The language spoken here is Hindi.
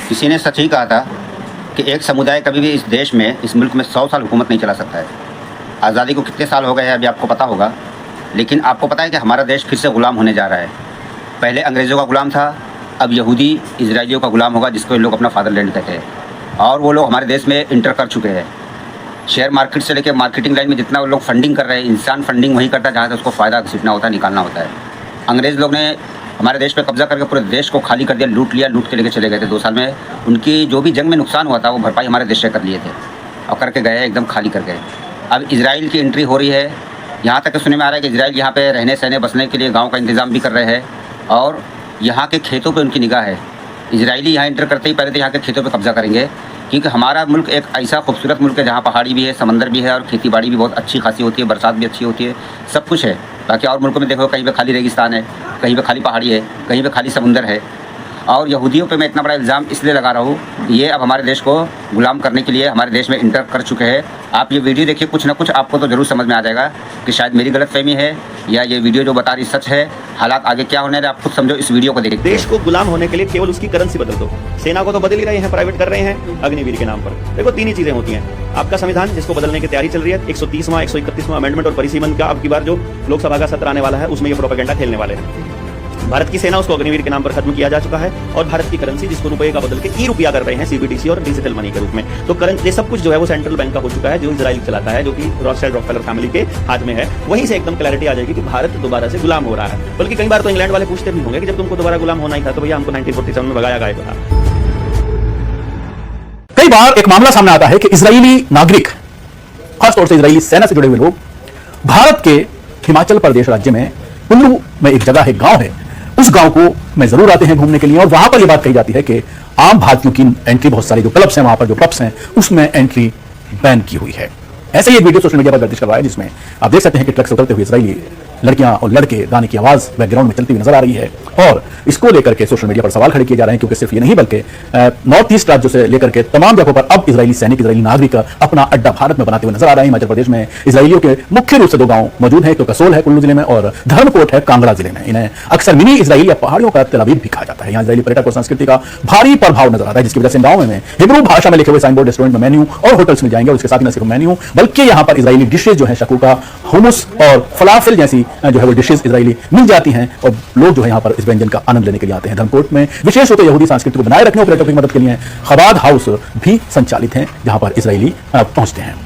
किसी ने सच ही कहा था कि एक समुदाय कभी भी इस देश में, इस मुल्क में 100 साल हुकूमत नहीं चला सकता है। आज़ादी को कितने साल हो गए हैं अभी आपको पता होगा, लेकिन आपको पता है कि हमारा देश फिर से ग़ुलाम होने जा रहा है। पहले अंग्रेज़ों का ग़ुलाम था, अब यहूदी इजराइलियों का ग़ुलाम होगा, जिसको लोग अपना फादरलैंड कहते हैं। और वो लोग हमारे देश में इंटर कर चुके हैं। शेयर मार्केट से लेकर मार्केटिंग लाइन में जितना वो लोग फंडिंग कर रहे हैं, इंसान फंडिंग वही करता है जहाँ से उसको फ़ायदा घसीटना होता है, निकालना होता है। अंग्रेज़ लोग ने हमारे देश पे कब्जा करके पूरे देश को खाली कर दिया, लूट लिया, लूट के लेके चले गए थे 2 साल में। उनकी जो भी जंग में नुकसान हुआ था वो भरपाई हमारे देश से कर लिए थे और करके गए, एकदम खाली कर गए। अब इजराइल की एंट्री हो रही है। यहाँ तक सुनने में आ रहा है कि इजराइल यहाँ पे रहने सहने बसने के लिए गाँव का इंतज़ाम भी कर रहे हैं और यहाँ के खेतों पर उनकी निगाह है। इजरायली यहाँ इंटर करते ही पहले तो यहाँ के खेतों पर कब्जा करेंगे, क्योंकि हमारा मुल्क एक ऐसा खूबसूरत मुल्क है जहाँ पहाड़ी भी है, समंदर भी है और खेती बाड़ी भी बहुत अच्छी खासी होती है, बरसात भी अच्छी होती है, सब कुछ है। बाकी और मुल्कों में देखो कहीं पे खाली रेगिस्तान है, कहीं पे खाली पहाड़ी है, कहीं पे खाली समुंदर है। और यहूदियों पे मैं इतना बड़ा इल्ज़ाम इसलिए लगा रहा हूँ, ये अब हमारे देश को गुलाम करने के लिए हमारे देश में इंटर कर चुके हैं। आप ये वीडियो देखिए, कुछ ना कुछ आपको तो ज़रूर समझ में आ जाएगा कि शायद मेरी गलतफहमी है या ये वीडियो जो बता रही सच है। हालात आगे क्या होने हैं आप खुद समझो, इस वीडियो को देखिए। देश को गुलाम होने के लिए केवल उसकी करेंसी बदल दो। सेना को तो बदल ही रहे हैं, प्राइवेट कर रहे हैं अग्निवीर के नाम पर। देखो 3 ही चीजें होती हैं। आपका संविधान जिसको बदलने की तैयारी चल रही है, 130वां 131वां अमेंडमेंट और परिसीमन का अब की बार जो लोकसभा का सत्र आने वाला है उसमें ये प्रोपेगेंडा खेलने वाले हैं। भारत की सेना उसको अग्निवीर के नाम पर खत्म किया जा चुका है और भारत की करेंसी जिसको रुपए का बदल के ई-रुपया कर रहे हैं सीबीडीसी और डिजिटल मनी के रूप में। तो ये सब कुछ जो है वो सेंट्रल बैंक का हो चुका है, जो इजराइल चलाता है, जो कि रॉथस्चाइल्ड रॉकफेलर फैमिली के हाथ में है। वहीं से एकदम क्लैरिटी आ जाएगी कि भारत दोबारा से गुलाम हो रहा है। बल्कि कई बार तो इंग्लैंड वाले पूछते भी होंगे कि जब तुमको दोबारा गुलाम होना ही था तो भैया हमको 1947 में भगाया गया था। कई बार एक मामला सामने आता है कि इजरायली नागरिक, खासतौर से इजरायली सेना से जुड़े हुए लोग, भारत के हिमाचल प्रदेश राज्य में कुल्लू में एक जगह है, गांव है, उस गांव को में जरूर आते हैं घूमने के लिए और वहां पर यह बात कही जाती है कि आम भारतीयों की एंट्री, बहुत सारे जो क्लब्स हैं वहां पर, जो पब्स हैं, उसमें एंट्री बैन की हुई है। ऐसे ही एक वीडियो सोशल मीडिया पर गर्दिश कर रहा है जिसमें आप देख सकते हैं कि ट्रक से उतरते हुए इजरायली लड़कियां और लड़के, गाने की आवाज बैकग्राउंड में चलती हुई नजर आ रही है और इसको लेकर के सोशल मीडिया पर सवाल खड़े किए जा रहे हैं, क्योंकि सिर्फ ये नहीं बल्कि नॉर्थ ईस्ट राज्यों से लेकर के तमाम जगहों पर अब इजरायली सैनिक, इजरायली नागरिक अपना अड्डा भारत में बनाते हुए नजर आ रहे हैं। हिमाचल प्रदेश में इजरायलियों के मुख्य रूप से 2 गांव मौजूद हैं, तो कसोल है कुल्लू जिले में और धर्मकोट है कांगड़ा जिले में। इन्हें अक्सर मिनी इजराइल या पहाड़ियों का तेल अवीव भी कहा जाता है। यहाँ इजरायली पर्यटक और संस्कृति का भारी प्रभाव नजर आता है, जिसकी वजह से गांव में हिब्रू भाषा में लिखे हुए साइन बोर्ड रेस्टोरेंट में मेन्यू और होटल्स में जाएंगे और उसके साथ ही न सिर्फ मेन्यू बल्कि यहाँ पर इजरायली डिशेज जो है, शकूका, हुमुस और फलाफिल जैसी जो है वो डिशेज इजरायली मिल जाती हैं और लोग जो है यहाँ पर इस व्यंजन का आनंद लेने के लिए आते हैं। धर्मकोट में विशेष रूप से यहूदी संस्कृति को बनाए रखने और पर्यटकों की मदद के लिए खबाद हाउस भी संचालित हैं, जहां पर इजरायली पहुंचते हैं।